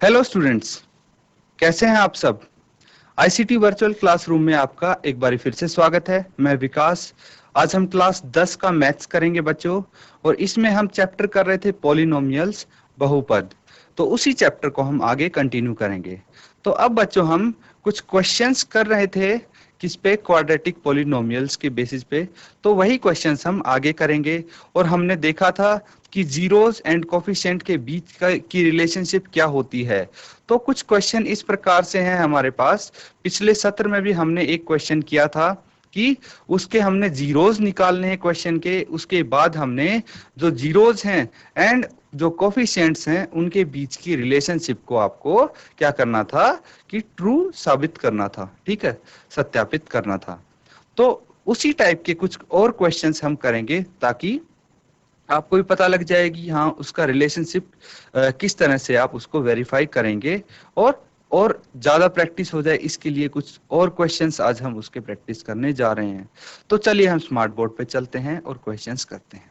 Hello students, कैसे हैं आप सब। आईसीटी वर्चुअल क्लासरूम में आपका एक बार फिर से स्वागत है। मैं विकास। आज हम क्लास 10 का मैथ्स करेंगे बच्चों, और इसमें हम चैप्टर कर रहे थे पॉलिनोमियल्स, बहुपद। तो उसी चैप्टर को हम आगे कंटिन्यू करेंगे। तो अब बच्चों हम कुछ क्वेश्चंस कर रहे थे किस पे, क्वाड्रेटिक पॉलिनोमियल्स के बेसिस पे। तो वही क्वेश्चंस हम आगे करेंगे। और हमने देखा था कि जीरोस एंड कोफिशिएंट के बीच की रिलेशनशिप क्या होती है। तो कुछ क्वेश्चन इस प्रकार से हैं हमारे पास। पिछले सत्र में भी हमने एक क्वेश्चन किया था कि उसके हमने जीरोस निकालने हैं क्वेश्चन के, उसके बाद हमने जो जीरोस हैं एंड जो कोफिशिएंट्स हैं उनके बीच की रिलेशनशिप को आपको क्या करना था कि ट्रू साबित करना था, ठीक है, सत्यापित करना था। तो उसी टाइप के कुछ और क्वेश्चंस हम करेंगे ताकि आपको भी पता लग जाएगी हाँ उसका रिलेशनशिप किस तरह से आप उसको वेरीफाई करेंगे। और ज्यादा प्रैक्टिस हो जाए इसके लिए कुछ और क्वेश्चंस आज हम उसके प्रैक्टिस करने जा रहे हैं। तो चलिए हम स्मार्ट बोर्ड पे चलते हैं और क्वेश्चंस करते हैं।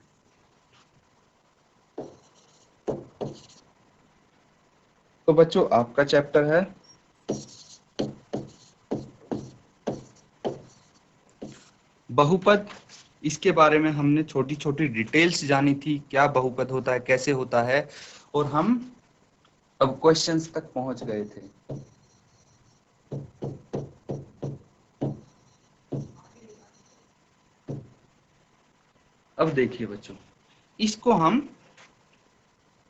तो बच्चों आपका चैप्टर है बहुपद। इसके बारे में हमने छोटी छोटी डिटेल्स जानी थी, क्या बहुपद होता है, कैसे होता है, और हम अब क्वेश्चंस तक पहुंच गए थे। अब देखिए बच्चों, इसको हम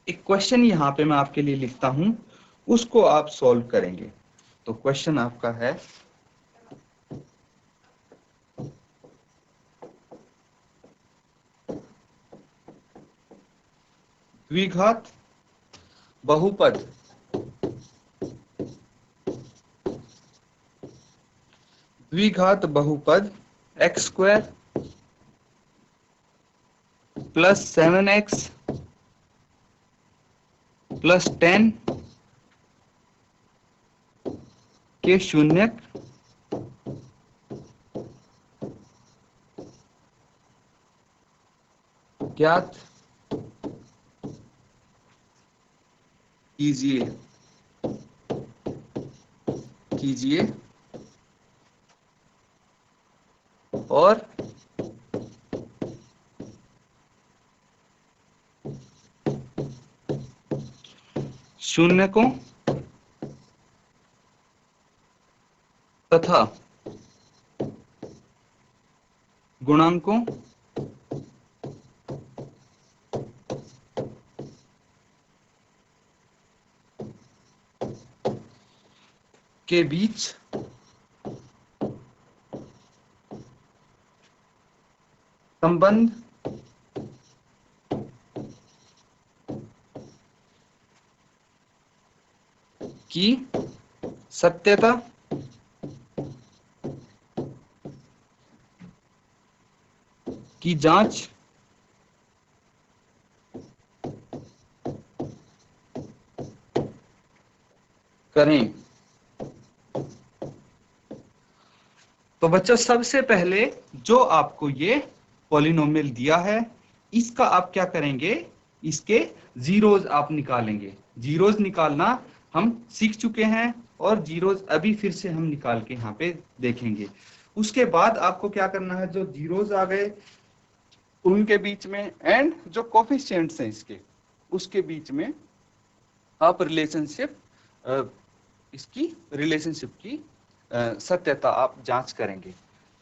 एक क्वेश्चन यहां पे मैं आपके लिए लिखता हूं, उसको आप सॉल्व करेंगे। तो क्वेश्चन आपका है द्विघात बहुपद x square plus 7x plus 10 के शून्यक ज्ञात कीजिए और शून्यकों तथा गुणांकों के बीच संबंध की सत्यता की जांच करें। तो बच्चों सबसे पहले जो आपको ये पॉलिनोमियल दिया है इसका आप क्या करेंगे, इसके जीरोस आप निकालेंगे। जीरोस निकालना हम सीख चुके हैं और जीरोस अभी फिर से हम निकाल के यहाँ पे देखेंगे। उसके बाद आपको क्या करना है, जो जीरोस आ गए उनके बीच में एंड जो कोफिशिएंट्स हैं इसके, उसके बीच में आप रिलेशनशिप, इसकी रिलेशनशिप की सत्यता आप जांच करेंगे।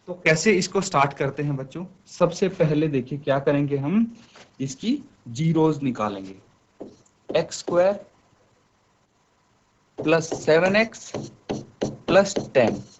तो कैसे इसको स्टार्ट करते हैं बच्चों, सबसे पहले देखिए क्या करेंगे, हम इसकी जीरोस निकालेंगे। X square plus 7x plus 10।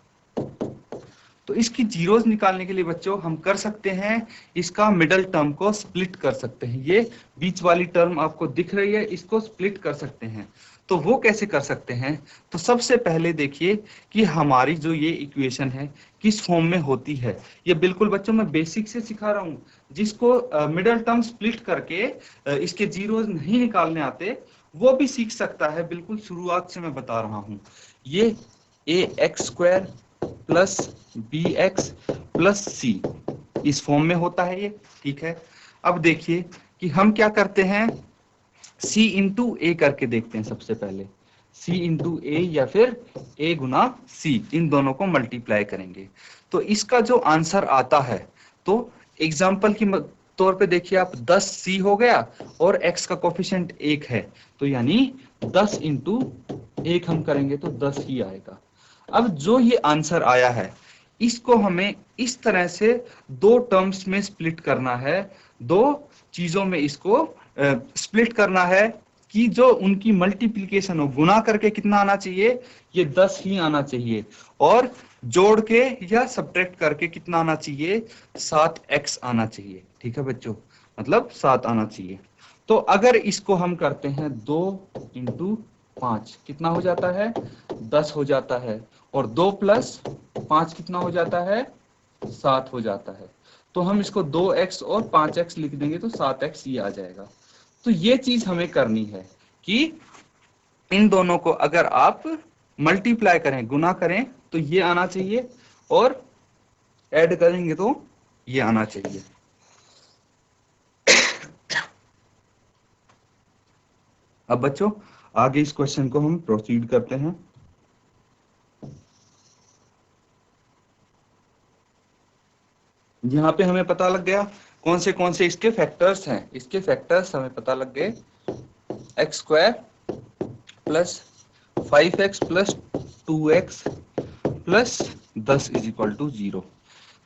तो इसकी जीरोस निकालने के लिए बच्चों हम कर सकते हैं, इसका मिडल टर्म को स्प्लिट कर सकते हैं। ये बीच वाली टर्म आपको दिख रही है, इसको स्प्लिट कर सकते हैं। तो वो कैसे कर सकते हैं, तो सबसे पहले देखिए कि हमारी जो ये इक्वेशन है किस फॉर्म में होती है। ये बिल्कुल बच्चों मैं बेसिक से सिखा रहा हूँ। जिसको मिडल टर्म स्प्लिट करके इसके जीरोस नहीं निकालने आते वो भी सीख सकता है, बिल्कुल शुरुआत से मैं बता रहा हूँ। ये a x square plus b x plus c इस फॉर्म में होता है ये, ठीक है। अब देखिए कि हम क्या करते हैं, सी इंटू ए करके देखते हैं सबसे पहले। सी इंटू ए या फिर ए गुना सी, इन दोनों को मल्टीप्लाई करेंगे तो इसका जो आंसर आता है, तो एग्जाम्पल की तौर पे देखिए आप, 10c हो गया और x का कोफिशिएंट 1 है, तो यानी 10 इंटू 1 हम करेंगे तो 10 ही आएगा। अब जो ये आंसर आया है, इसको हमें इस तरह से दो टर्म्स में स्प्लिट करना है, दो चीजों में इसको स्प्लिट करना है कि जो उनकी मल्टीप्लिकेशन हो, गुना करके कितना आना चाहिए, ये 10 ही आना चाहिए, और जोड़ के या सब्ट्रैक्ट करके कितना आना चाहिए, 7x आना चाहिए। ठीक है बच्चों, मतलब 7 आना चाहिए। तो अगर इसको हम करते हैं 2 इंटू 5 कितना हो जाता है, 10 हो जाता है, और 2 प्लस 5 कितना हो जाता है, 7 हो जाता है। तो हम इसको 2x और 5x लिख देंगे तो 7x ये आ जाएगा। तो ये चीज हमें करनी है कि इन दोनों को अगर आप मल्टीप्लाई करें, गुना करें, तो ये आना चाहिए, और ऐड करेंगे तो ये आना चाहिए। अब बच्चों आगे इस क्वेश्चन को हम प्रोसीड करते हैं। यहाँ पे हमें पता लग गया कौन से इसके फैक्टर्स हैं। इसके फैक्टर्स हमें पता लग गए, x square plus 5x plus 2x plus 10 is equal to 0।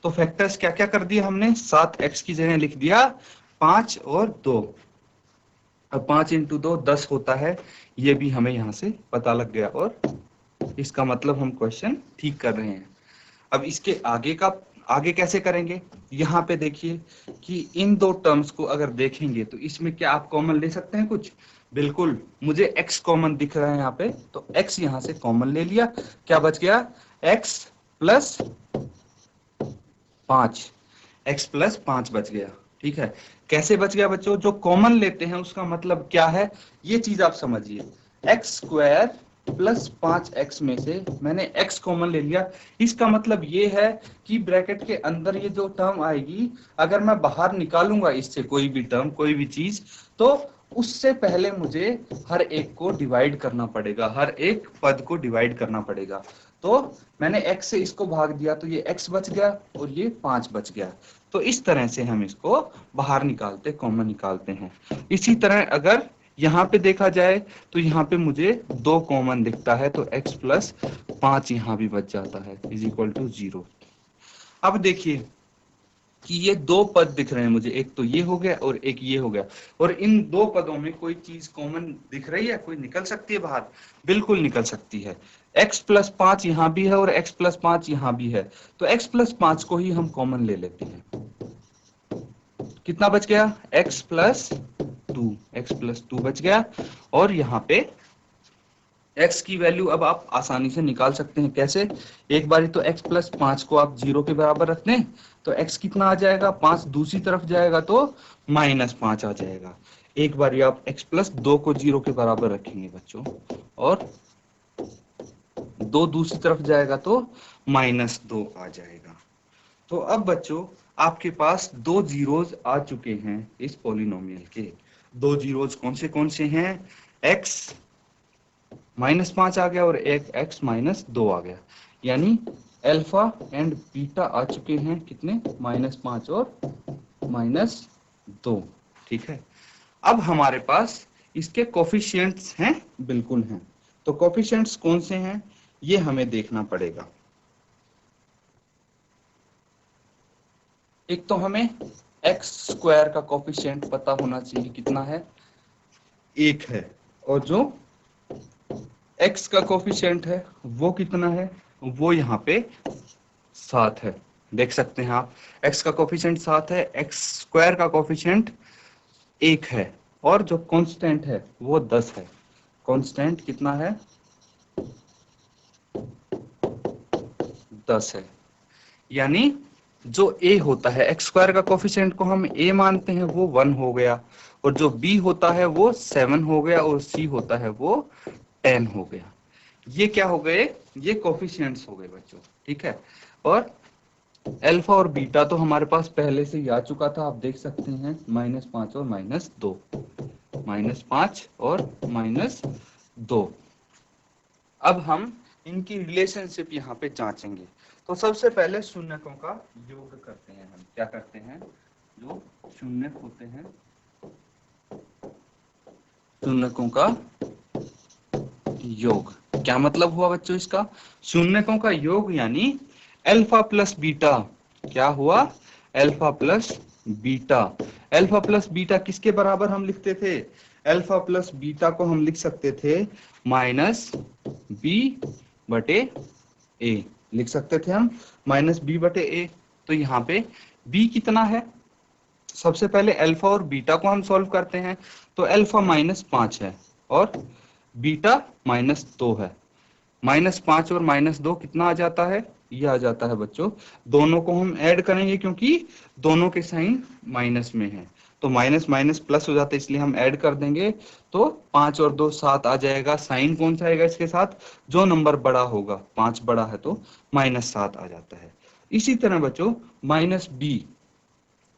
तो फैक्टर्स क्या क्या कर दिए हमने, 7x की जगह लिख दिया 5 और 2। अब 5 इंटू 2 10 होता है, ये भी हमें यहाँ से पता लग गया, और इसका मतलब हम क्वेश्चन ठीक कर रहे हैं। अब इसके आगे कैसे करेंगे, यहाँ पे देखिए कि इन दो टर्म्स को अगर देखेंगे तो इसमें क्या आप कॉमन ले सकते हैं कुछ, बिल्कुल। मुझे x कॉमन दिख रहा है यहाँ पे, तो x यहाँ से कॉमन ले लिया, क्या बच गया, x प्लस 5, x प्लस 5 बच गया। ठीक है, कैसे बच गया बच्चों, जो कॉमन लेते हैं उसका मतलब क्या है, ये चीज आप समझिए। एक्स स्क्वायर प्लस 5x में से मैंने x कॉमन ले लिया, इसका मतलब ये है कि ब्रैकेट के अंदर ये जो टर्म आएगी, अगर मैं बाहर निकालूंगा इससे कोई भी टर्म, कोई भी चीज, तो उससे पहले मुझे हर एक को डिवाइड करना पड़ेगा, हर एक पद को डिवाइड करना पड़ेगा। तो मैंने x से इसको भाग दिया तो ये x बच गया और ये 5 बच गया। तो इस तरह से हम इसको बाहर निकालते, कॉमन निकालते हैं। इसी तरह अगर यहाँ पे देखा जाए तो यहाँ पे मुझे 2 कॉमन दिखता है, तो x प्लस 5 यहाँ भी बच जाता है, इज इक्वल टू 0। अब देखिए कि ये दो पद दिख रहे हैं मुझे, एक तो ये हो गया और एक ये हो गया, और इन दो पदों में कोई चीज कॉमन दिख रही है, कोई निकल सकती है बाहर, बिल्कुल निकल सकती है। x प्लस 5 यहाँ भी है और x प्लस 5 यहाँ भी है, तो x प्लस 5 को ही हम कॉमन ले लेते हैं। कितना बच गया, x प्लस 2 बच गया, और यहाँ पे x की वैल्यू अब आप आसानी से निकाल सकते हैं। कैसे, एक बारी तो x प्लस 5 को आप 0 के बराबर रख दें तो x कितना आ जाएगा, 5 दूसरी तरफ जाएगा तो -5 आ जाएगा। एक बारी आप x प्लस 2 को 0 के बराबर रखेंगे बच्चों, और 2 दूसरी तरफ जाएगा तो -2 आ जाएगा। तो अब बच्चों आपके पास 2 जीरोज आ चुके हैं इस पॉलिनोमियल के। 2 जीरोज कौन से हैं, x -5 आ गया और एक x -2 आ गया, यानी अल्फा एंड बीटा आ चुके हैं कितने, -5 और -2। ठीक है, अब हमारे पास इसके कोफिशिएंट्स हैं, बिल्कुल हैं। तो कोफिशिएंट्स कौन से हैं ये हमें देखना पड़ेगा। एक तो हमें एक्स स्क्वायर का कोफिशिएंट पता होना चाहिए, कितना है, 1 है, और जो x का कोफिशिएंट है वो कितना है, वो यहाँ पे 7 है। देख सकते हैं आप, x का कोफिशिएंट 7 है, x स्क्वायर का कोफिशिएंट 1 है, और जो कांस्टेंट है वो 10 है। कांस्टेंट कितना है, 10 है। यानी जो a होता है, x स्क्वायर का कोफिशिएंट को हम a मानते हैं, वो 1 हो गया, और जो b होता है वो 7 हो गया, और c होता है वो 10 हो गया। ये क्या हो गए, ये कोफिशिएंट्स हो गए बच्चों। ठीक है, और अल्फा और बीटा तो हमारे पास पहले से ही आ चुका था, आप देख सकते हैं, -5 और -2, -5 और -2। अब हम इनकी रिलेशनशिप यहाँ पे जांचेंगे। तो सबसे पहले शून्यकों का योग करते हैं। हम क्या करते हैं, जो शून्यक होते हैं, शून्यकों का योग। क्या मतलब हुआ बच्चों इसका? शून्यकों का योग यानी अल्फा प्लस बीटा। क्या हुआ? Alpha plus beta. Alpha plus beta किसके बराबर हम लिखते थे? अल्फा प्लस बीटा को हम लिख सकते थे माइनस बी बटे ए। लिख सकते थे हम माइनस बी बटे ए। तो यहाँ पे बी कितना है? सबसे पहले अल्फा और बीटा को हम सॉल्व करते हैं। तो अल्फा -5 है और बीटा -2 है। -5 और -2 कितना आ जाता है? ये आ जाता है बच्चों, दोनों को हम ऐड करेंगे क्योंकि दोनों के साइन माइनस में है, तो माइनस माइनस प्लस हो जाता है, इसलिए हम ऐड कर देंगे। तो 5 और 2 7 आ जाएगा। साइन कौन सा आएगा इसके साथ? जो नंबर बड़ा होगा, 5 बड़ा है तो -7 आ जाता है। इसी तरह बच्चों माइनस बी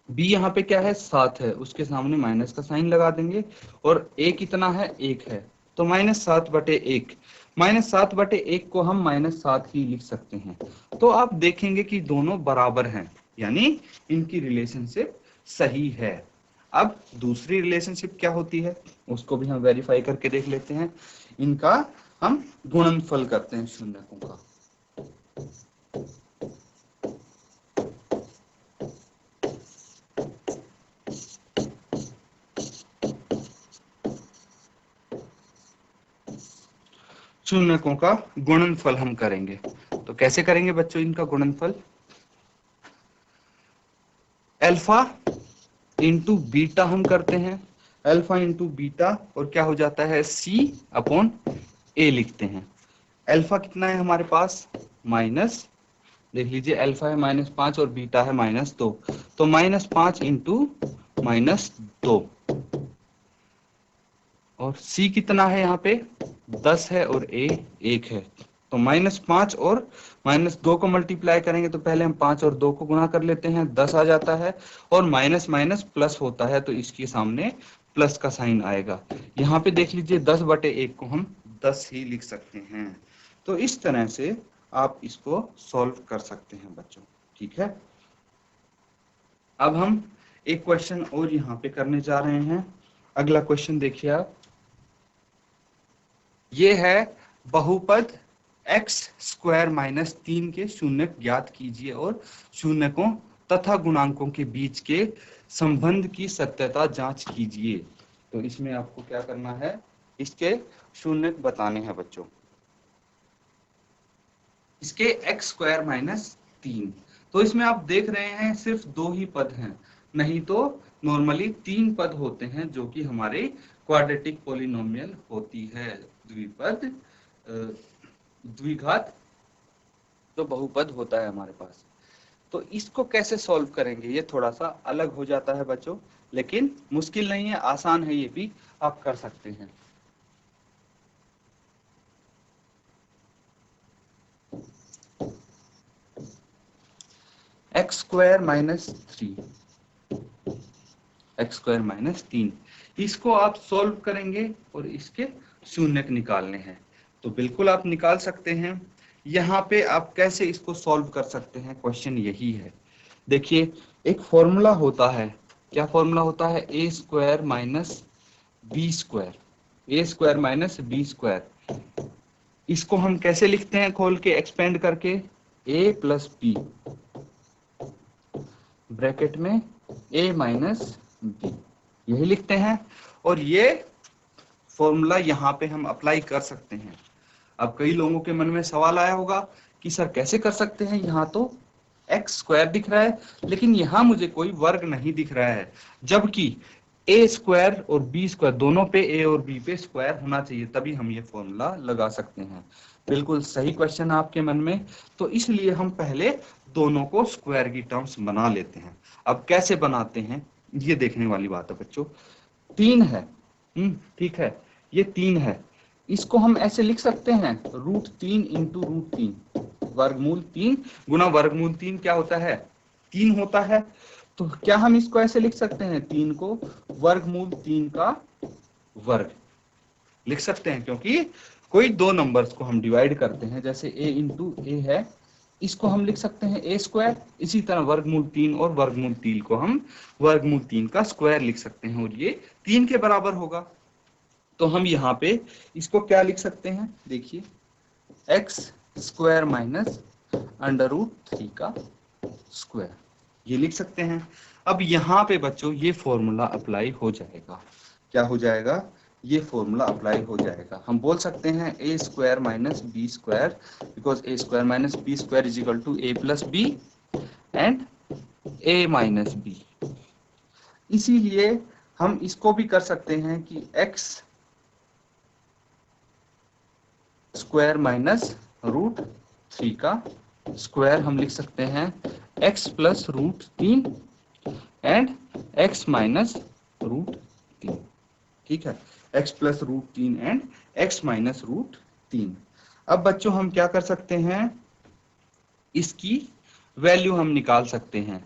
यहाँ पे क्या है? 7 है, उसके सामने माइनस का साइन लगा देंगे। और ए कितना है? 1 है, तो -7/1। -7/1 को हम -7 ही लिख सकते हैं। तो आप देखेंगे कि दोनों बराबर हैं, यानी इनकी रिलेशनशिप सही है। अब दूसरी रिलेशनशिप क्या होती है उसको भी हम वेरीफाई करके देख लेते हैं। इनका हम गुणनफल करते हैं शून्यकों का। शून्यकों का गुणनफल हम करेंगे। तो कैसे करेंगे बच्चों इनका गुणनफल? अल्फा इंटू बीटा हम करते हैं। अल्फा इंटू बीटा, और क्या हो जाता है? सी अपॉन ए लिखते हैं। अल्फा कितना है हमारे पास? माइनस, देख लीजिए अल्फा है -5 और बीटा है -2, तो -5 इंटू -2। और सी कितना है यहाँ पे? 10 है और ए 1 है, तो -5 और -2 को मल्टीप्लाई करेंगे तो पहले हम 5 और 2 को गुणा कर लेते हैं, 10 आ जाता है। और माइनस माइनस प्लस होता है तो इसके सामने प्लस का साइन आएगा। यहाँ पे देख लीजिए 10/1 को हम 10 ही लिख सकते हैं। तो इस तरह से आप इसको सॉल्व कर सकते हैं बच्चों, ठीक है। अब हम एक क्वेश्चन और यहाँ पे करने जा रहे हैं। अगला क्वेश्चन देखिए आप, ये है बहुपद x² - 3 के शून्यक ज्ञात कीजिए और शून्यकों तथा गुणांकों के बीच के संबंध की सत्यता जांच कीजिए। तो इसमें आपको क्या करना है? इसके शून्यक बताने हैं बच्चों। इसके x² - 3, तो इसमें आप देख रहे हैं सिर्फ 2 ही पद हैं, नहीं तो नॉर्मली 3 पद होते हैं जो कि हमारे क्वाड्रेटिक पॉलिनोमियल होती है। द्विपद द्विघात जो बहुपद होता है हमारे पास। तो इसको कैसे सॉल्व करेंगे? ये थोड़ा सा अलग हो जाता है बच्चों, लेकिन मुश्किल नहीं है, आसान है, ये भी आप कर सकते हैं। x² - 3 इसको आप सॉल्व करेंगे और इसके शून्यक निकालने हैं। तो बिल्कुल आप निकाल सकते हैं। यहाँ पे आप कैसे इसको सॉल्व कर सकते हैं, क्वेश्चन यही है। देखिए एक फॉर्मूला होता है, क्या फॉर्मूला होता है? a² - b², a² - b²। इसको हम कैसे लिखते हैं खोल के एक्सपेंड करके? a + b ब्रैकेट में a - b, यही लिखते हैं। और ये फॉर्मूला यहाँ पे हम अप्लाई कर सकते हैं। अब कई लोगों के मन में सवाल आया होगा कि सर कैसे कर सकते हैं, यहाँ तो x² दिख रहा है लेकिन यहाँ मुझे कोई वर्ग नहीं दिख रहा है, जबकि a² और b² दोनों पे a और b पे स्क्वायर होना चाहिए, तभी हम ये फॉर्मूला लगा सकते हैं। बिल्कुल सही क्वेश्चन है आपके मन में, तो इसलिए हम पहले दोनों को स्क्वायर की टर्म्स बना लेते हैं। अब कैसे बनाते हैं ये देखने वाली बात है बच्चों। 3 है, ठीक है, ये 3 है, इसको हम ऐसे लिख सकते हैं √3 × √3, वर्गमूल 3 गुना वर्गमूल 3 क्या होता है? 3 होता है। तो क्या हम इसको ऐसे लिख सकते हैं? 3 को वर्गमूल 3 का वर्ग लिख सकते हैं, क्योंकि कोई दो नंबर्स को हम डिवाइड करते हैं, जैसे a इंटू ए है, इसको हम लिख सकते हैं a स्क्वायर। इसी तरह वर्गमूल 3 और वर्गमूल 3 को हम वर्गमूल 3 का स्क्वायर लिख सकते हैं, और ये 3 के बराबर होगा। तो हम यहाँ पे इसको क्या लिख सकते हैं, देखिए x square minus under root 3 का स्क्वायर, ये लिख सकते हैं। अब यहाँ पे बच्चों ये फॉर्मूला अप्लाई हो जाएगा। क्या हो जाएगा, ये फॉर्मूला अप्लाई हो जाएगा। हम बोल सकते हैं a square minus b square, because a square minus b square is equal to a plus b and a minus b. इसीलिए हम इसको भी कर सकते हैं कि एक्स स्क्वायर माइनस रूट 3 का स्क्वायर हम लिख सकते हैं x plus root 3 and x minus root 3। ठीक है, x plus root 3 and x minus root 3। अब बच्चों हम क्या कर सकते हैं, इसकी वैल्यू हम निकाल सकते हैं।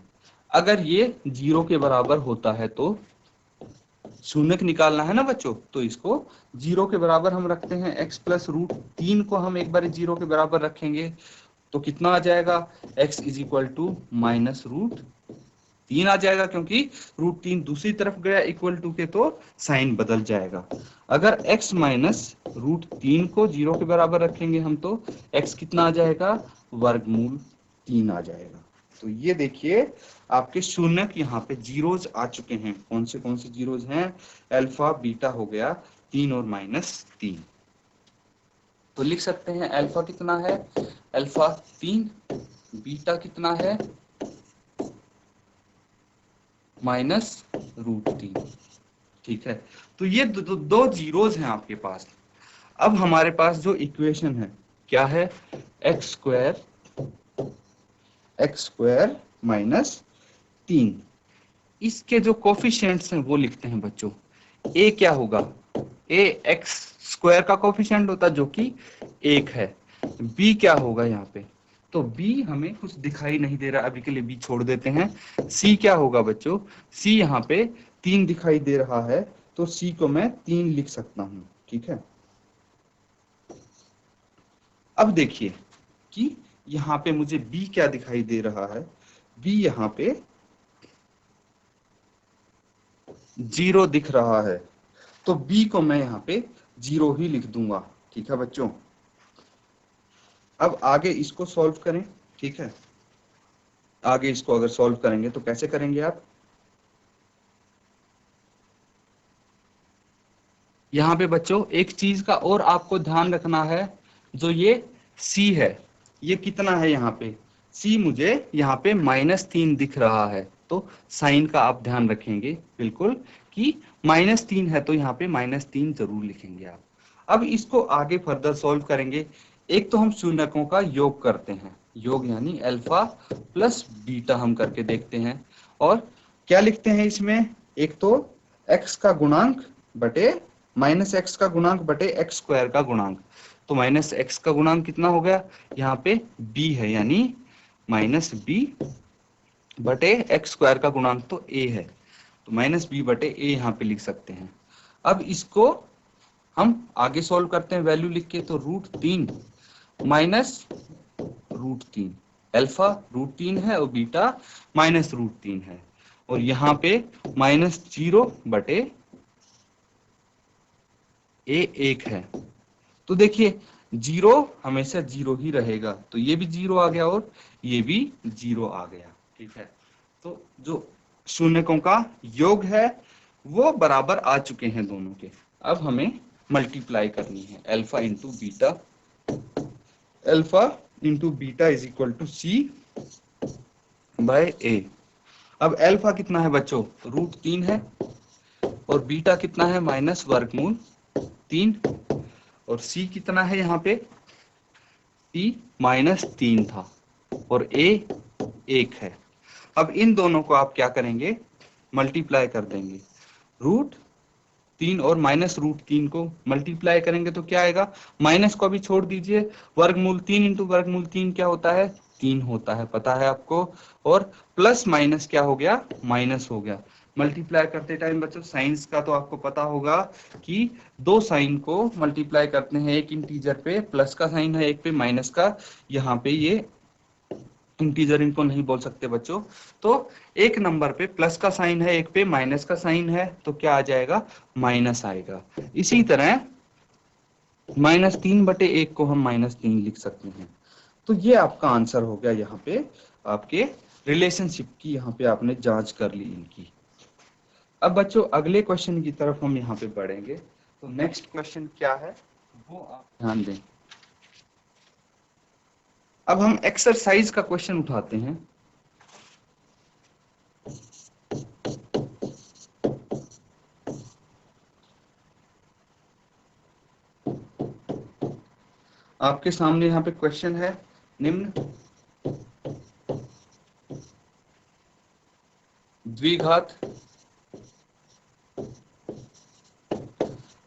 अगर ये 0 के बराबर होता है तो शून्यक निकालना है ना बच्चों, तो इसको 0 के बराबर हम रखते हैं। x प्लस रूट 3 को हम एक बार 0 के बराबर रखेंगे तो कितना आ जाएगा, x is equal to minus root 3 आ जाएगा, क्योंकि रूट 3 दूसरी तरफ गया इक्वल टू के तो साइन बदल जाएगा। अगर x माइनस रूट 3 को 0 के बराबर रखेंगे हम तो x कितना आ जाएगा, वर्गमूल 3 आ जाएगा। तो ये देखिए आपके शून्यक यहाँ पे जीरोज आ चुके हैं। कौन से जीरोज हैं, अल्फा बीटा हो गया 3 और माइनस 3। तो लिख सकते हैं अल्फा कितना है, अल्फा 3, बीटा कितना है माइनस रूट 3। ठीक है, तो ये दो जीरोज हैं आपके पास। अब हमारे पास जो इक्वेशन है क्या है, एक्स स्क्वायर माइनस 3। इसके जो कोफिशिएंट्स हैं वो लिखते हैं बच्चों। a क्या होगा, a एक्स स्क्वायर का कोफिशिएंट होता है जो कि 1 है। b क्या होगा यहाँ पे, तो b हमें कुछ दिखाई नहीं दे रहा, अभी के लिए b छोड़ देते हैं। c क्या होगा बच्चों, c यहाँ पे 3 दिखाई दे रहा है, तो c को मैं 3 लिख सकता हूँ। ठीक है, अब देखिए कि यहाँ पे मुझे b क्या दिखाई दे रहा है, b यहाँ पे 0 दिख रहा है, तो b को मैं यहाँ पे 0 ही लिख दूंगा। ठीक है बच्चों, अब आगे इसको सॉल्व करें। ठीक है, आगे इसको अगर सॉल्व करेंगे तो कैसे करेंगे आप, यहाँ पे बच्चों एक चीज का और आपको ध्यान रखना है, जो ये c है ये कितना है, यहाँ पे c मुझे यहाँ पे -3 दिख रहा है, तो साइन का आप ध्यान रखेंगे बिल्कुल कि -3 है तो यहाँ पे -3 जरूर लिखेंगे आप। अब इसको आगे फर्दर सॉल्व करेंगे। एक तो हम शून्यकों का योग करते हैं, योग यानी अल्फा प्लस बीटा हम करके देखते हैं, और क्या लिखते हैं इसमें, एक तो x का गुणांक बटे माइनस एक्स का गुणांक बटे एक्स स्क्वायर का गुणांक। तो माइनस एक्स का गुणांक कितना हो गया, यहाँ पे b है यानी माइनस बी बटे एक्स स्क्वायर का गुणांक तो a है, तो माइनस बी बटे a यहाँ पे लिख सकते हैं। अब इसको हम आगे सॉल्व करते हैं वैल्यू लिख के, तो root 3 minus root 3, alpha root 3 है और बीटा माइनस रूट 3 है, और यहाँ पे -0 बटे a 1 है। तो देखिए 0 हमेशा 0 ही रहेगा, तो ये भी 0 आ गया और ये भी 0 आ गया। ठीक है, तो जो शून्यकों का योग है वो बराबर आ चुके हैं दोनों के। अब हमें मल्टीप्लाई करनी है, alpha into beta is equal to c by a. अब अल्फा कितना है बच्चों, रूट 3 है, और बीटा कितना है माइनस वर्गमूल 3, और c कितना है यहाँ पे, c -3 था, और a 1 है। अब इन दोनों को आप क्या करेंगे, मल्टीप्लाई कर देंगे। रूट 3 और माइनस रूट 3 को मल्टीप्लाई करेंगे तो क्या आएगा, माइनस को भी छोड़ दीजिए, वर्गमूल 3 इंटू वर्गमूल 3 क्या होता है, 3 होता है, पता है आपको, और प्लस माइनस क्या हो गया, माइनस हो गया। मल्टीप्लाई करते टाइम बच्चों साइंस का तो आपको पता होगा कि दो साइन को मल्टीप्लाई करते हैं, एक इंटीजर पे प्लस का साइन है, एक पे माइनस का। यहाँ पे ये इंटीजर इनको नहीं बोल सकते बच्चों। तो एक नंबर पे प्लस का साइन है, एक पे माइनस का साइन है, तो क्या आ जाएगा, माइनस आएगा। इसी तरह -3/1 को हम -3 लिख सकते हैं। तो ये आपका आंसर हो गया। यहाँ पे आपके रिलेशनशिप की यहाँ पे आपने जांच कर ली इनकी। अब बच्चों अगले क्वेश्चन की तरफ हम यहाँ पे बढ़ेंगे। तो नेक्स्ट क्वेश्चन क्या है वो आप ध्यान दें। अब हम एक्सरसाइज का क्वेश्चन उठाते हैं। आपके सामने यहाँ पे क्वेश्चन है, निम्न द्विघात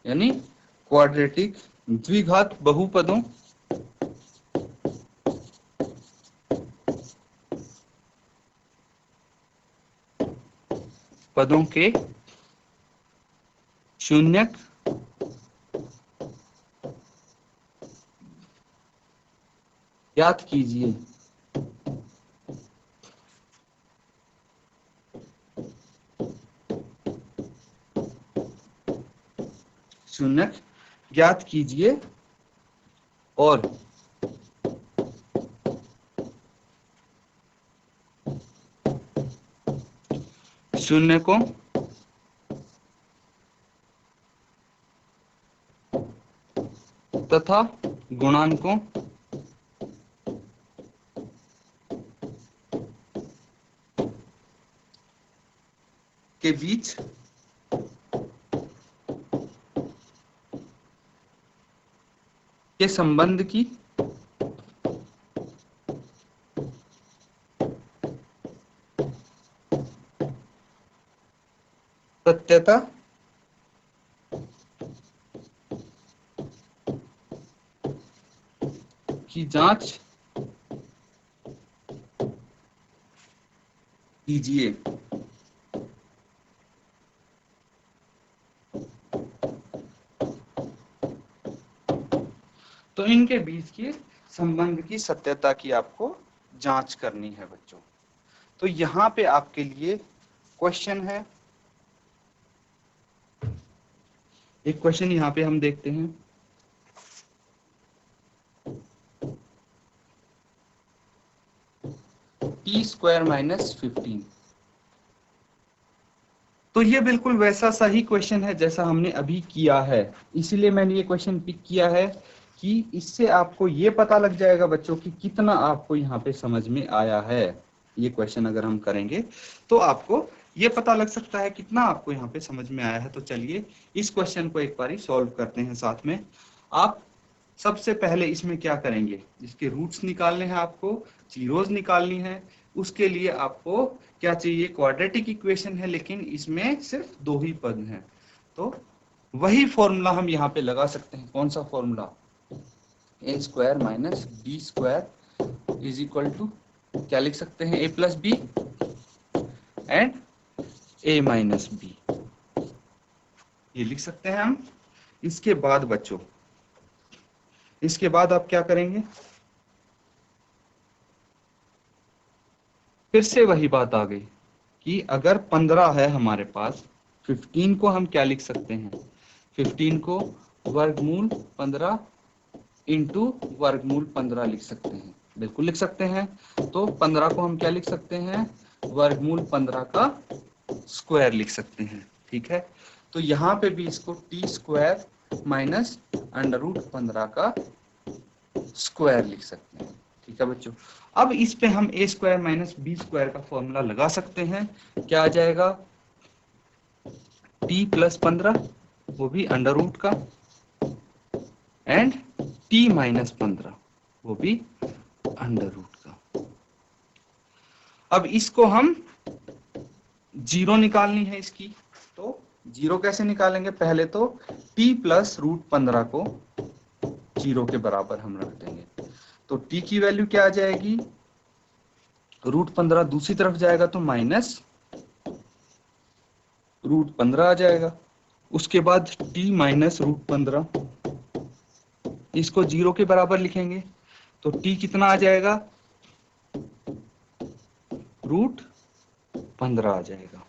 यानी क्वाड्रेटिक द्विघात बहुपदों पदों के शून्यक ज्ञात कीजिए। शून्यक ज्ञात कीजिए और शून्यकों तथा गुणांकों के बीच के संबंध की सत्यता की जांच कीजिए। तो इनके बीच के संबंध की सत्यता की आपको जांच करनी है बच्चों। तो यहाँ पे आपके लिए क्वेश्चन है, एक क्वेश्चन यहाँ पे हम देखते हैं। t² - 15। तो ये बिल्कुल वैसा सही क्वेश्चन है जैसा हमने अभी किया है, इसीलिए मैंने ये क्वेश्चन पिक किया है कि इससे आपको ये पता लग जाएगा बच्चों कि कितना आपको यहाँ पे समझ में आया है। ये क्वेश्चन अगर हम करेंगे तो आपको ये पता लग सकता है कितना आपको यहाँ पे समझ में आया है। तो चलिए इस क्वेश्चन को एक बार सॉल्व करते हैं साथ में। आप सबसे पहले इसमें क्या करेंगे, इसके रूट्स निकालने हैं आपको, जीरोज निकालनी है। उसके लिए आपको क्या चाहिए, क्वाड्रेटिक इक्वेशन है लेकिन इसमें सिर्फ दो ही पद हैं। तो वही फॉर्मूला हम यहाँ पे लगा सकते हैं। कौन सा formula, a² - b² is equal to क्या लिख सकते हैं, a + b and a - b, ये लिख सकते हैं हम। इसके बाद बच्चों, इसके बाद आप क्या करेंगे, फिर से वही बात आ गई कि अगर 15 है हमारे पास, 15 को हम क्या लिख सकते हैं, 15 को वर्गमूल 15 इंटू वर्गमूल 15 लिख सकते हैं, बिल्कुल लिख सकते हैं। तो 15 को हम क्या लिख सकते हैं, वर्गमूल 15 का स्क्वायर लिख सकते हैं, ठीक है। तो यहाँ पे भी इसको t² - √15 का स्क्वायर लिख सकते हैं, ठीक है बच्चों। अब इस पे हम a² - b² का फॉर्मूला लगा सकते हैं। क्या आ जाएगा, t + 15 वो भी √ का एंड t - 15 वो भी √ का। अब इसको हम जीरो निकालनी है इसकी। तो जीरो कैसे निकालेंगे, पहले तो t + √15 को जीरो के बराबर हम रख देंगे। तो t की वैल्यू क्या आ जाएगी, √15 दूसरी तरफ जाएगा तो √15 आ जाएगा। उसके बाद t माइनस √15, इसको 0 के बराबर लिखेंगे तो t कितना आ जाएगा, √15 आ जाएगा।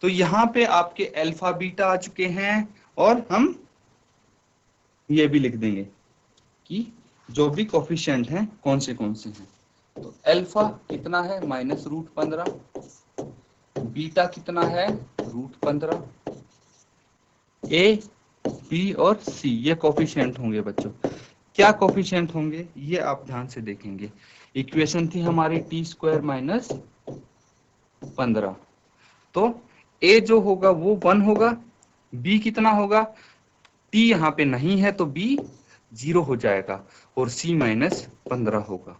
तो यहाँ पे आपके अल्फा बीटा आ चुके हैं और हम ये भी लिख देंगे कि जो भी कोफिशिएंट हैं कौन से हैं। तो अल्फा कितना है -√15, बीटा कितना है √15, ए बी और सी ये कोफिशिएंट होंगे बच्चों। क्या कोफिशिएंट होंगे ये आप ध्यान से देखेंगे। इक्वेशन थी हमारी t² माइनस 15, तो a जो होगा वो 1 होगा, b कितना होगा, t यहाँ पे नहीं है तो b 0 हो जाएगा और c -15 होगा।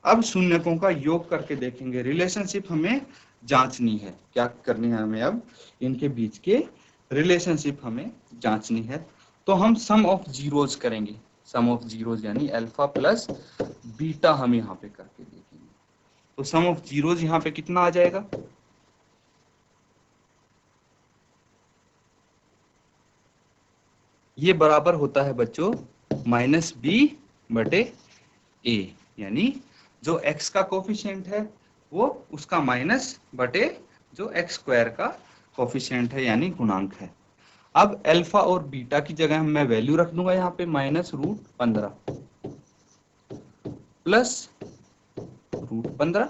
अब शून्यकों का योग करके देखेंगे, रिलेशनशिप हमें जांचनी है। क्या करनी है हमें, अब इनके बीच के रिलेशनशिप हमें जांचनी है। तो हम सम ऑफ जीरोज करेंगे, सम ऑफ जीरोज यानी अल्फा प्लस बीटा हम यहाँ पे करके देखेंगे। तो सम ऑफ जीरोज यहाँ पे कितना आ जाएगा, ये बराबर होता है बच्चों -b/a, यानी जो x का कोफिशिएंट है वो उसका माइनस बटे जो x² का कोफिशिएंट है यानी गुणांक है। अब अल्फा और बीटा की जगह मैं वैल्यू रख दूंगा यहाँ पे -√15 plus √15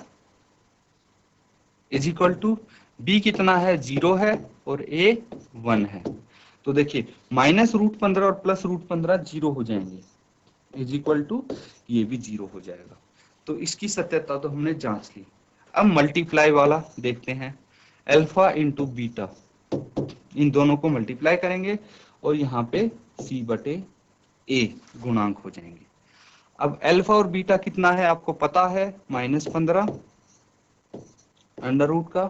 is equal to b कितना है 0 है और a 1 है। तो देखिए -√15 और प्लस √15 0 हो जाएंगे, इज इक्वल टू ये भी 0 हो जाएगा। तो इसकी सत्यता तो हमने जांच ली। अब मल्टीप्लाई वाला देखते हैं, अल्फा इंटू बीटा, इन दोनों को मल्टीप्लाई करेंगे और यहाँ पे c/a गुणांक हो जाएंगे। अब अल्फा और बीटा कितना है आपको पता है, -15 अंडर रूट का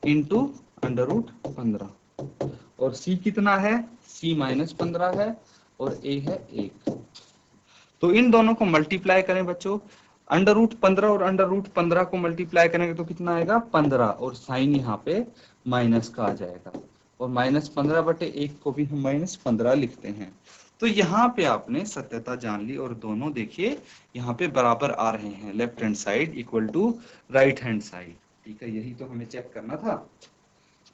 इंटू √15, और c कितना है, c -15 है और a है 1। तो इन दोनों को मल्टीप्लाई करें बच्चों, √15 और √15 को मल्टीप्लाई करेंगे तो कितना आएगा 15, और साइन यहाँ पे माइनस का आ जाएगा, और -15/1 को भी हम -15 लिखते हैं। तो यहाँ पे आपने सत्यता जान ली, और दोनों देखिए यहाँ पे बराबर आ रहे हैं, left hand side equal to right hand side. ठीक है, यही तो हमें चेक करना था।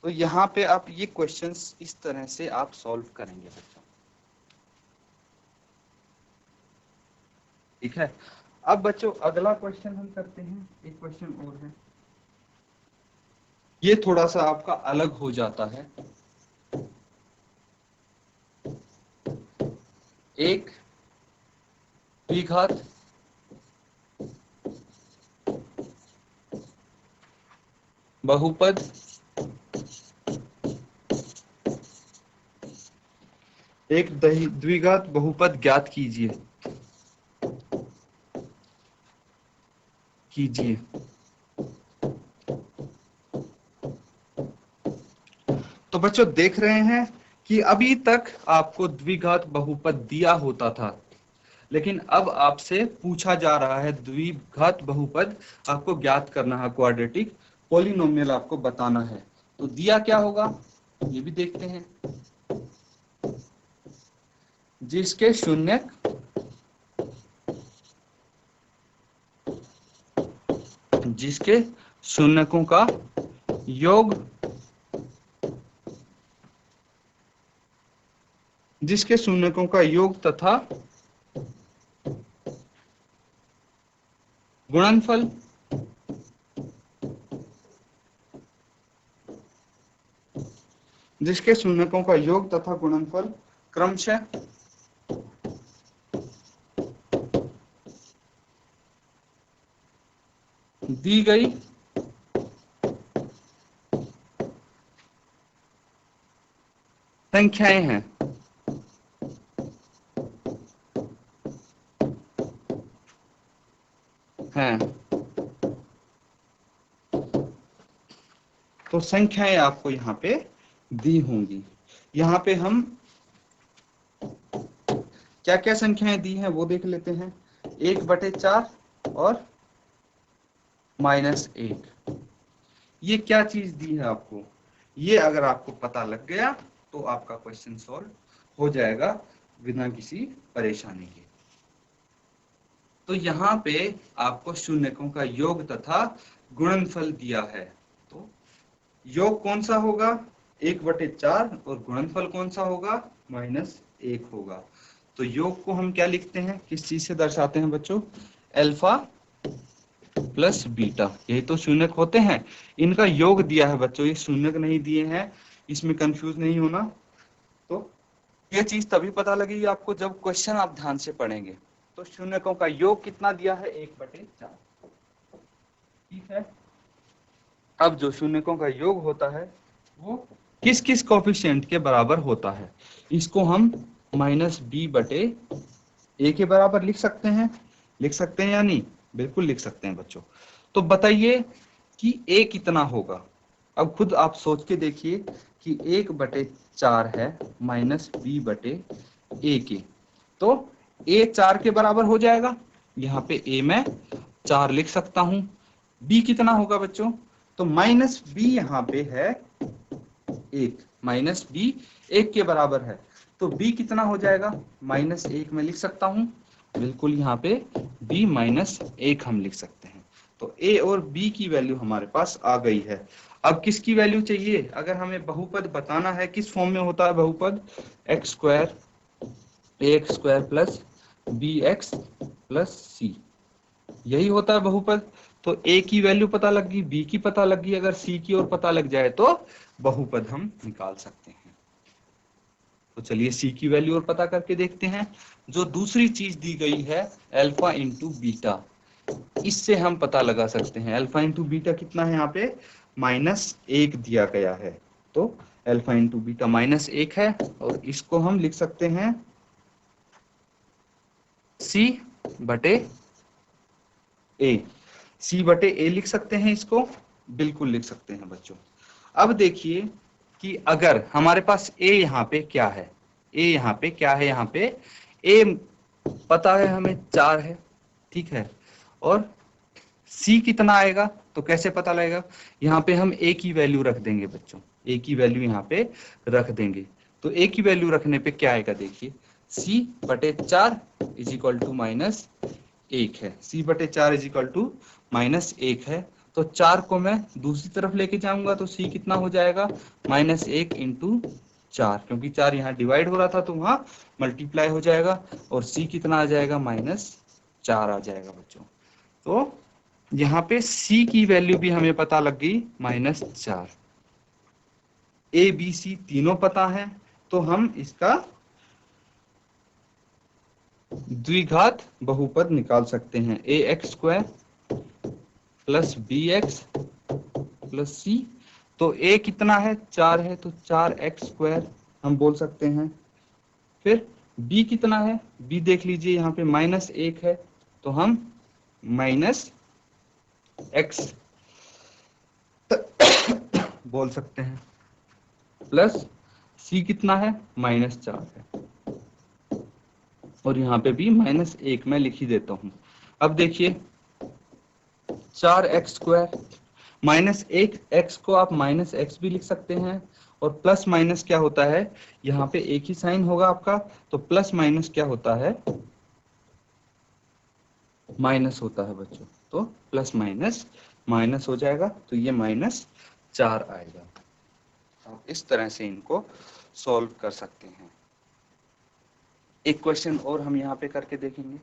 तो यहाँ पे आप ये क्वेश्चंस इस तरह से आप सॉल्व करेंगे बच्चों। ठीक है, अब बच्चों अगला क्वेश्चन हम करते हैं, एक क्वेश्चन और है, ये थोड़ा सा आपका अलग हो जाता है। एक द्विघात बहुपद द्विघात बहुपद ज्ञात कीजिए। तो बच्चों देख रहे हैं कि अभी तक आपको द्विघात बहुपद दिया होता था, लेकिन अब आपसे पूछा जा रहा है द्विघात बहुपद आपको ज्ञात करना है, क्वाड्रेटिक पॉलिनोमियल आपको बताना है। तो दिया क्या होगा ये भी देखते हैं, जिसके शून्यक शून्यकों का योग, जिसके शून्यकों का योग तथा गुणनफल जिसके शून्यकों का योग तथा गुणनफल क्रमशः दी गई संख्याएं हैं। तो संख्याएं आपको यहाँ पे दी होंगी। यहाँ पे हम क्या क्या संख्याएं दी हैं वो देख लेते हैं, 1/4 और -1। ये क्या चीज दी है आपको, ये अगर आपको पता लग गया तो आपका क्वेश्चन सॉल्व हो जाएगा बिना किसी परेशानी के। तो यहाँ पे आपको शून्यकों का योग तथा गुणनफल दिया है। तो योग कौन सा होगा, 1/4, और गुणनफल कौन सा होगा, -1 होगा। तो योग को हम क्या लिखते हैं, किस चीज से दर्शाते हैं बच्चों, अल्फा प्लस बीटा। यही तो शून्यक होते हैं, इनका योग दिया है बच्चों, ये शून्यक नहीं दिए हैं, इसमें कंफ्यूज नहीं होना। तो ये चीज तभी पता लगेगी आपको जब क्वेश्चन आप ध्यान से पढ़ेंगे। तो शून्यकों का योग कितना दिया है, 1/4। ठीक है। अब जो शून्यकों का योग होता है वो किस किस कोफिशिएंट के बराबर होता है, इसको हम -b/a के बराबर लिख सकते हैं। लिख सकते हैं या नहीं, बिल्कुल लिख सकते हैं बच्चों। तो बताइए कि a कितना होगा। अब खुद आप सोच के देखिए कि 1/4 है -b/a के, तो a 4 के बराबर हो जाएगा। यहाँ पे a मैं 4 लिख सकता हूं। b कितना होगा बच्चों, तो -b यहाँ पे है 1, -b 1 के बराबर है, तो b कितना हो जाएगा, -1 में लिख सकता हूं। बिल्कुल यहाँ पे b -1 हम लिख सकते हैं। तो a और b की वैल्यू हमारे पास आ गई है। अब किसकी वैल्यू चाहिए, अगर हमें बहुपद बताना है, किस फॉर्म में होता है बहुपद, x² ax² plus bx plus c, यही होता है बहुपद। तो a की वैल्यू पता लग गई, b की पता लग गई, अगर c की और पता लग जाए तो बहुपद हम निकाल सकते हैं। तो चलिए c की वैल्यू और पता करके देखते हैं। जो दूसरी चीज दी गई है अल्फा इंटू बीटा, इससे हम पता लगा सकते हैं। अल्फा इंटू बीटा कितना है, यहाँ पे -1 दिया गया है। तो अल्फा इंटू बीटा -1 है, और इसको हम लिख सकते हैं c/a। c/a लिख सकते हैं इसको, बिल्कुल लिख सकते हैं बच्चों। अब देखिए कि अगर हमारे पास a यहाँ पे क्या है, a यहाँ पे क्या है, यहाँ पे a पता है हमें 4 है, ठीक है, और c कितना आएगा, तो कैसे पता लगेगा, यहाँ पे हम a की वैल्यू रख देंगे बच्चों, a की वैल्यू यहाँ पे रख देंगे। तो a की वैल्यू रखने पे क्या आएगा, देखिए c/4 -1 है, c/4 -1 है। तो 4 को मैं दूसरी तरफ लेके जाऊंगा तो c कितना हो जाएगा, -1 इंटू 4, क्योंकि 4 यहाँ डिवाइड हो रहा था तो वहां मल्टीप्लाई हो जाएगा, और c कितना आ जाएगा, -4 आ जाएगा बच्चों। तो यहाँ पे c की वैल्यू भी हमें पता लग गई, -4। a b c तीनों पता है, तो हम इसका द्विघात बहुपद निकाल सकते हैं, ax² plus bx plus c। तो a कितना है, 4 है, तो 4x² हम बोल सकते हैं। फिर b कितना है, b देख लीजिए यहाँ पे -1 है, तो हम -x बोल सकते हैं, प्लस c कितना है, -4 है, और यहाँ पे भी -1 मैं लिख ही देता हूँ। अब देखिए 4x² -1 x को आप -x भी लिख सकते हैं, और प्लस माइनस क्या होता है, यहाँ पे एक ही साइन होगा आपका, तो प्लस माइनस क्या होता है, माइनस होता है बच्चों। तो प्लस माइनस माइनस हो जाएगा, तो ये -4 आएगा। आप इस तरह से इनको सॉल्व कर सकते हैं। एक क्वेश्चन और हम यहाँ पे करके देखेंगे।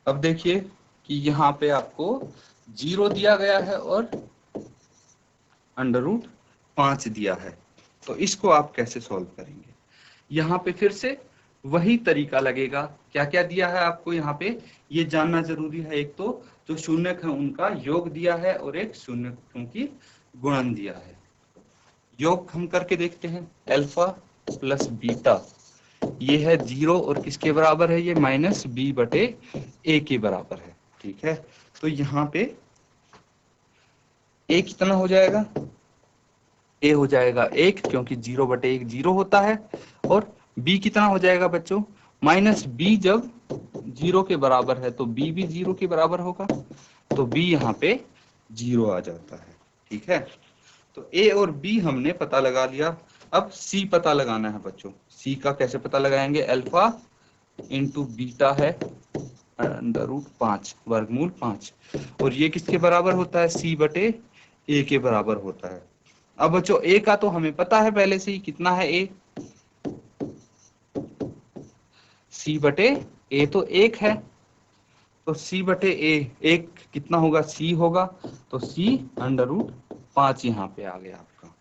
अब देखिए कि यहाँ पे आपको 0 दिया गया है और √5 दिया है, तो इसको आप कैसे सॉल्व करेंगे। यहाँ पे फिर से वही तरीका लगेगा। क्या क्या दिया है आपको यहाँ पे, ये जानना जरूरी है। एक तो जो शून्यक है उनका योग दिया है, और एक शून्यकों की गुणन दिया है। योग हम करके देखते हैं, अल्फा प्लस बीटा, ये है 0 और किसके बराबर है, ये -b/a के बराबर है, ठीक है। तो यहाँ पे a कितना हो जाएगा, a हो जाएगा 1, क्योंकि 0/1 0 होता है, और b कितना हो जाएगा बच्चों, -b जब जीरो के बराबर है तो बी भी जीरो के बराबर होगा, तो बी यहाँ पे जीरो आ जाता है। ठीक है, तो ए और बी हमने पता लगा लिया। अब सी पता लगाना है बच्चों। सी का कैसे पता लगाएंगे? अल्फा इंटू बीटा है अंडर रूट 5 वर्गमूल 5, और ये किसके बराबर होता है? सी बटे ए के बराबर होता है। अब बच्चों ए का तो हमें पता है पहले से ही, कितना है ए? सी बटे ए तो एक है, तो सी बटे ए एक कितना होगा? सी होगा, तो सी अंडर रूट 5 यहाँ पे आ गया आपका।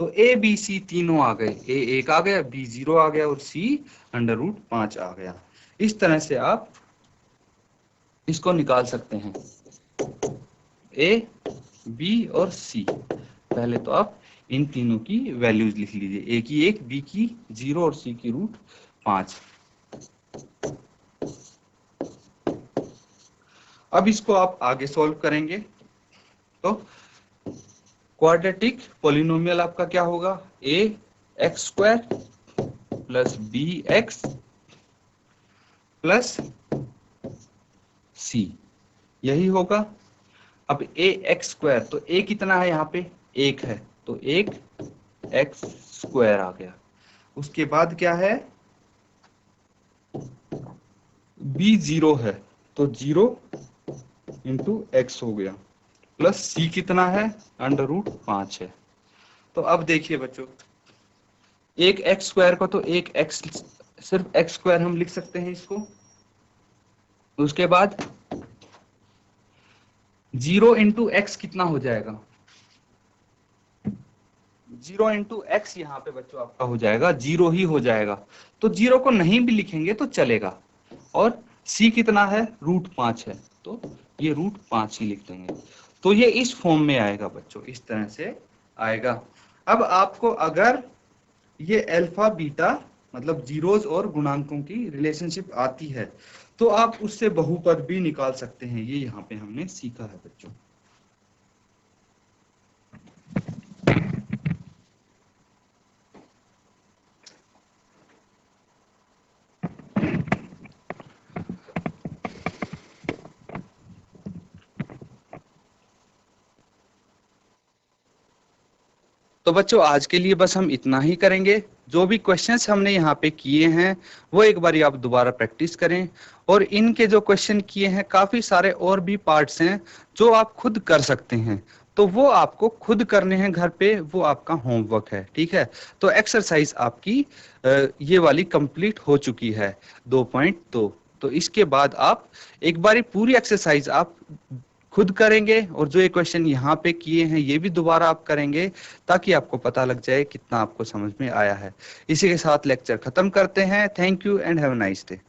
तो ए बी सी तीनों आ गए, ए एक आ गया, बी जीरो आ गया और सी अंडर रूट 5 आ गया। इस तरह से आप इसको निकाल सकते हैं, ए बी और सी। पहले तो आप इन तीनों की वैल्यूज लिख लीजिए, ए की 1, बी की 0 और सी की रूट 5। अब इसको आप आगे सॉल्व करेंगे तो क्वाड्रेटिक पॉलिनोमियल आपका क्या होगा? A x square plus b x plus c, यही होगा। अब ए एक्स स्क्वायर, तो ए कितना है यहाँ पे? एक है, तो एक एक्स स्क्वायर आ गया। उसके बाद क्या है? बी जीरो है, तो जीरो इंटू एक्स हो गया, प्लस सी कितना है? अंडर रूट 5 है। तो अब देखिए बच्चों, एक एक्स स्क्वायर को तो एक एक्स, सिर्फ एक्स स्क्वायर हम लिख सकते हैं इसको। उसके बाद जीरो इंटू एक्स कितना हो जाएगा? जीरो इंटू एक्स यहाँ पे बच्चों आपका हो जाएगा जीरो ही हो जाएगा, तो जीरो को नहीं भी लिखेंगे तो चलेगा। और सी कितना है? रूट 5 है, तो ये रूट 5 ही लिख देंगे। तो ये इस फॉर्म में आएगा बच्चों, इस तरह से आएगा। अब आपको अगर ये अल्फा बीटा मतलब जीरोज और गुणांकों की रिलेशनशिप आती है तो आप उससे बहुपद भी निकाल सकते हैं। ये यहाँ पे हमने सीखा है बच्चों। तो बच्चों आज के लिए बस हम इतना ही करेंगे। जो भी क्वेश्चंस हमने यहाँ पे किए हैं वो एक बार आप दोबारा प्रैक्टिस करें, और इनके जो क्वेश्चन किए हैं काफी सारे और भी पार्ट्स हैं जो आप खुद कर सकते हैं, तो वो आपको खुद करने हैं घर पे, वो आपका होमवर्क है। ठीक है, तो एक्सरसाइज आपकी ये वाली कंप्लीट हो चुकी है 2.2। तो इसके बाद आप एक बारी पूरी एक्सरसाइज आप खुद करेंगे, और जो ये क्वेश्चन यहाँ पे किए हैं ये भी दोबारा आप करेंगे, ताकि आपको पता लग जाए कितना आपको समझ में आया है। इसी के साथ लेक्चर खत्म करते हैं। Thank you and have a nice day.